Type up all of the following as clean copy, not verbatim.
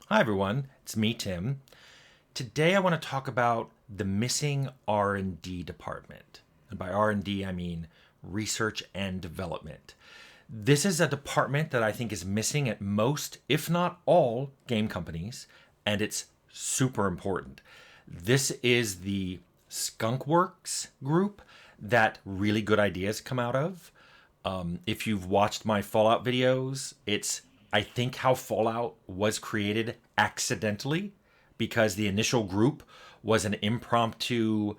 Hi everyone, it's me, Tim. Today I want to talk about the Missing R&D Department. And by R&D I mean research and development. This is a department that I think is missing at most, if not all, game companies, and it's super important. This is the skunkworks group that really good ideas come out of. If you've watched my Fallout videos, it's I think how Fallout was created accidentally because the initial group was an impromptu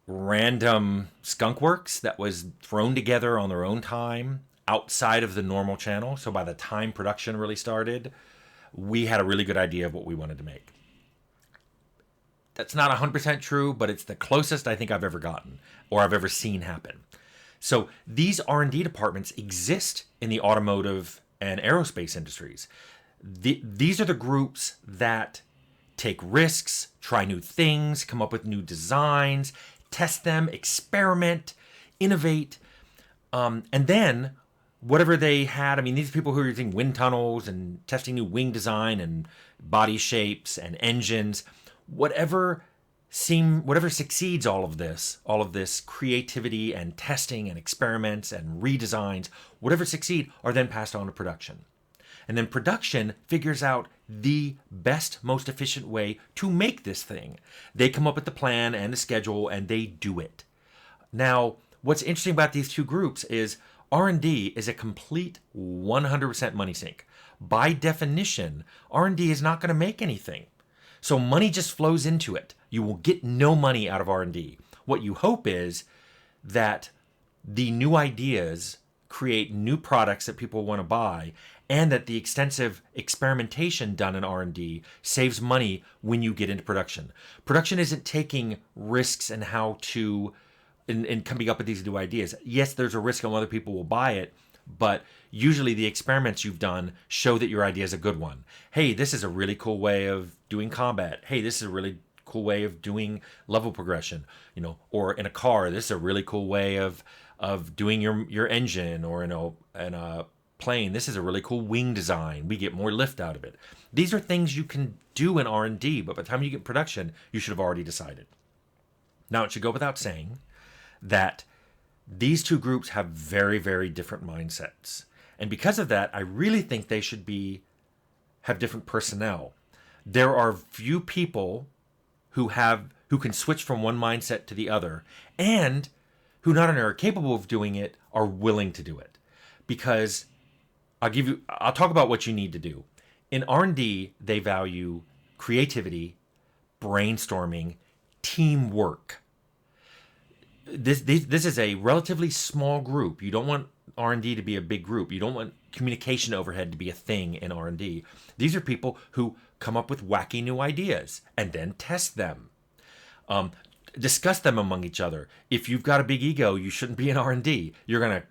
random skunkworks that was thrown together on their own time outside of the normal channel. So by the time production really started, we had a really good idea of what we wanted to make. That's not 100% true, but it's the closest I think I've ever gotten or I've ever seen happen. So these R&D departments exist in the automotive and aerospace industries. These are the groups that take risks, try new things, come up with new designs, test them, experiment, innovate, and then whatever they had. I mean, these people who are using wind tunnels and testing new wing design and body shapes and engines, whatever succeeds all of this creativity and testing and experiments and redesigns, whatever succeed are then passed on to production. And then production figures out the best, most efficient way to make this thing. They come up with the plan and the schedule and they do it. Now, what's interesting about these two groups is R&D is a complete 100% money sink. By definition, R&D is not going to make anything. So money just flows into it. You will get no money out of R&D. What you hope is that the new ideas create new products that people want to buy, and that the extensive experimentation done in R&D saves money when you get into production. Production isn't taking risks in how to and coming up with these new ideas. Yes, there's a risk on whether people will buy it, but usually the experiments you've done show that your idea is a good one. Hey, this is a really cool way of doing combat. Hey, this is a really cool way of doing level progression, or in a car, this is a really cool way of doing your engine, or in a plane, this is a really cool wing design. We get more lift out of it. These are things you can do in R&D, but by the time you get production, you should have already decided. Now, it should go without saying that these two groups have very, very different mindsets. And because of that, I really think they should have different personnel. There are few people who can switch from one mindset to the other, and who not only are capable of doing it, are willing to do it. Because I'll talk about what you need to do. In R&D, they value creativity, brainstorming, teamwork. This is a relatively small group. You don't want R&D to be a big group. You don't want communication overhead to be a thing in R&D. These are people who come up with wacky new ideas and then test them. Discuss them among each other. If you've got a big ego, you shouldn't be in R&D. You're going to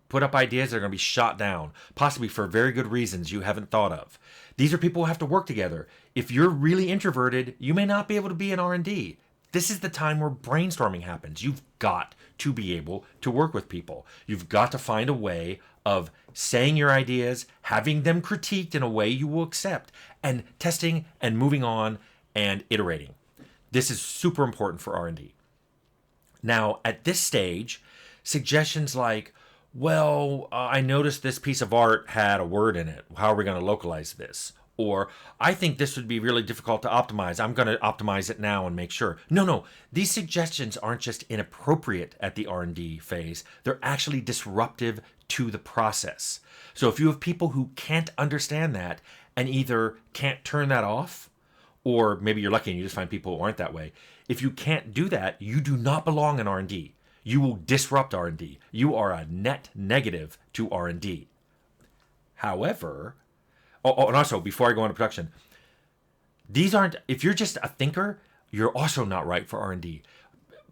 put up ideas that are going to be shot down, possibly for very good reasons you haven't thought of. These are people who have to work together. If you're really introverted, you may not be able to be in R&D. This is the time where brainstorming happens. You've got to be able to work with people. You've got to find a way of saying your ideas, having them critiqued in a way you will accept, and testing and moving on and iterating. This is super important for R&D. Now, at this stage, suggestions like, I noticed this piece of art had a word in it. How are we going to localize this? Or, I think this would be really difficult to optimize. I'm going to optimize it now and make sure. No. These suggestions aren't just inappropriate at the R&D phase. They're actually disruptive to the process. So if you have people who can't understand that and either can't turn that off, or maybe you're lucky and you just find people who aren't that way. If you can't do that, you do not belong in R&D. You will disrupt R&D. You are a net negative to R&D. However, and also, before I go into production, if you're just a thinker, you're also not right for R&D.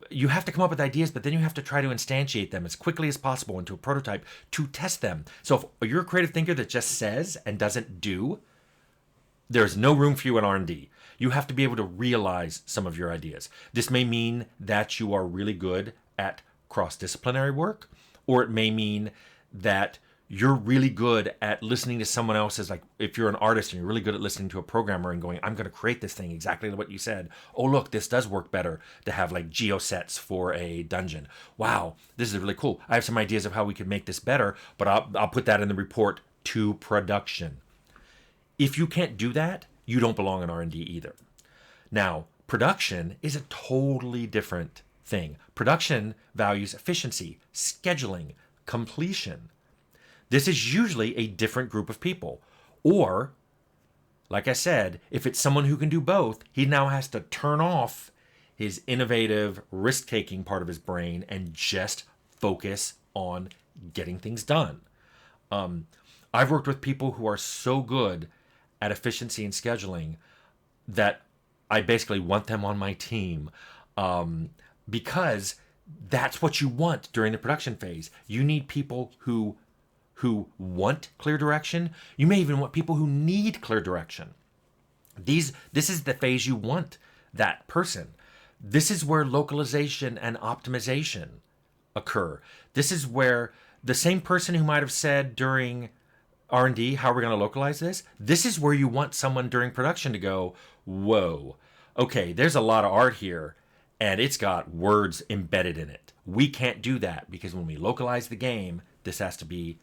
You have to come up with ideas, but then you have to try to instantiate them as quickly as possible into a prototype to test them. So if you're a creative thinker that just says and doesn't do, there's no room for you in R&D. You have to be able to realize some of your ideas. This may mean that you are really good at cross-disciplinary work, or it may mean that you're really good at listening to someone else's, like if you're an artist and you're really good at listening to a programmer and going, I'm going to create this thing exactly what you said. Oh, look, this does work better to have like geosets for a dungeon. Wow, this is really cool. I have some ideas of how we could make this better, but I'll put that in the report to production. If you can't do that, you don't belong in R&D either. Now, production is a totally different thing. Production values efficiency, scheduling, completion. This is usually a different group of people. Or, like I said, if it's someone who can do both, he now has to turn off his innovative, risk-taking part of his brain and just focus on getting things done. I've worked with people who are so good at efficiency and scheduling that I basically want them on my team, because that's what you want during the production phase. You need people who want clear direction. You may even want people who need clear direction. This is the phase you want that person. This is where localization and optimization occur. This is where the same person who might have said during R&D, how are we going to localize this? This is where you want someone during production to go, whoa, okay, there's a lot of art here, and it's got words embedded in it. We can't do that because when we localize the game, this has to be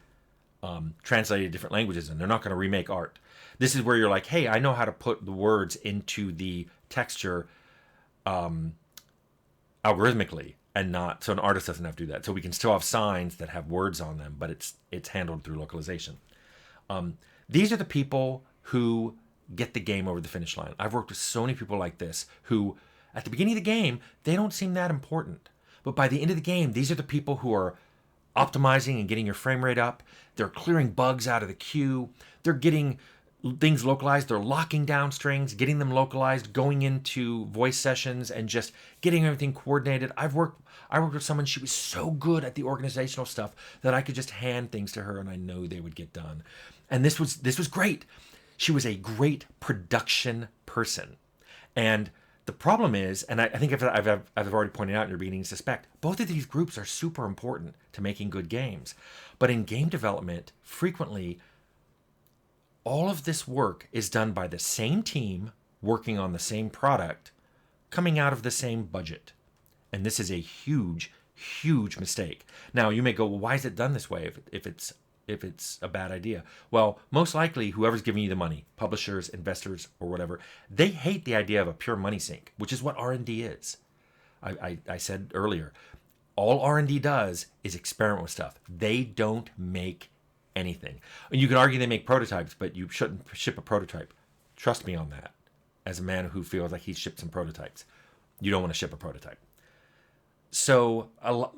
translated to different languages, and they're not going to remake art. This is where you're like, hey, I know how to put the words into the texture algorithmically, and not so an artist doesn't have to do that. So we can still have signs that have words on them, but it's handled through localization. These are the people who get the game over the finish line. I've worked with so many people like this who, at the beginning of the game, they don't seem that important. But by the end of the game, these are the people who are optimizing and getting your frame rate up. They're clearing bugs out of the queue. They're getting things localized. They're locking down strings, getting them localized, going into voice sessions, and just getting everything coordinated. I worked with someone, she was so good at the organizational stuff that I could just hand things to her and I know they would get done. And this was great. She was a great production person. And the problem is, and I think I've already pointed out, and you're beginning to suspect, both of these groups are super important to making good games. But in game development, frequently, all of this work is done by the same team working on the same product, coming out of the same budget. And this is a huge, huge mistake. Now, you may go, well, why is it done this way if it's a bad idea? Well, most likely, whoever's giving you the money, publishers, investors, or whatever, they hate the idea of a pure money sink, which is what R&D is. I said earlier, all R&D does is experiment with stuff. They don't make anything. And you could argue they make prototypes, but you shouldn't ship a prototype. Trust me on that. As a man who feels like he's shipped some prototypes, you don't want to ship a prototype. So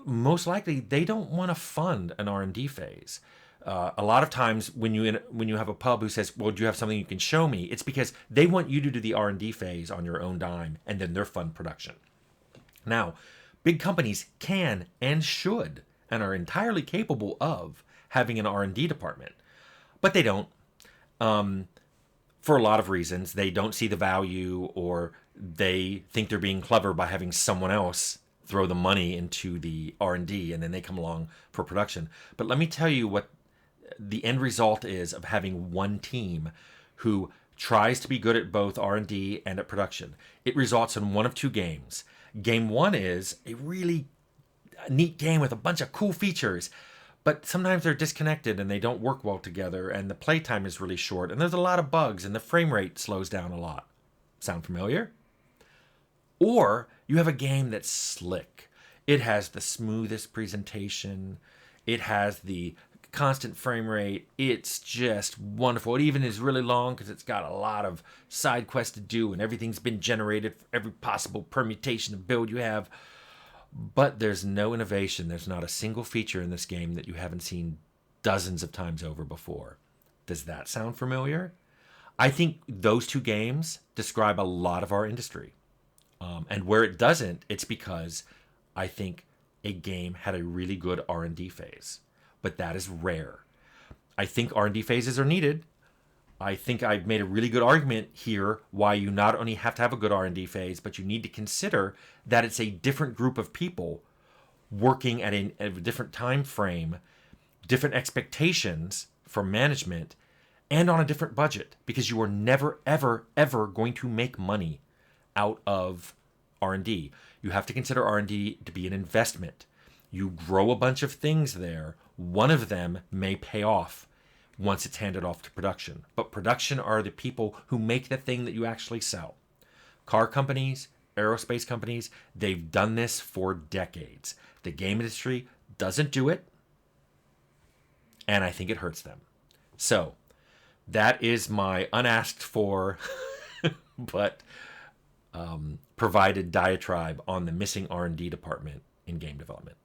most likely, they don't want to fund an R&D phase. A lot of times when you have a pub who says, well, do you have something you can show me? It's because they want you to do the R&D phase on your own dime, and then they're fund production. Now, big companies can and should and are entirely capable of having an R&D department, but they don't. For a lot of reasons. They don't see the value, or they think they're being clever by having someone else throw the money into the R&D, and then they come along for production. But let me tell you what the end result is of having one team who tries to be good at both R&D and at production. It results in one of two games. Game one is a really neat game with a bunch of cool features, but sometimes they're disconnected and they don't work well together, and the playtime is really short, and there's a lot of bugs, and the frame rate slows down a lot. Sound familiar? Or you have a game that's slick. It has the smoothest presentation. It has the constant frame rate. It's just wonderful. It even is really long because it's got a lot of side quests to do, and everything's been generated for every possible permutation of build you have. But there's no innovation. There's not a single feature in this game that you haven't seen dozens of times over before. Does that sound familiar? I think those two games describe a lot of our industry. And where it doesn't, it's because I think a game had a really good R&D phase. But that is rare. I think R&D phases are needed. I think I've made a really good argument here why you not only have to have a good R&D phase, but you need to consider that it's a different group of people working at a different time frame, different expectations from management, and on a different budget, because you are never, ever, ever going to make money out of R&D. You have to consider R&D to be an investment. You grow a bunch of things there. One of them may pay off once it's handed off to production. But production are the people who make the thing that you actually sell. Car companies, aerospace companies, they've done this for decades. The game industry doesn't do it, and I think it hurts them. So that is my unasked for but provided diatribe on the missing R&D department in game development.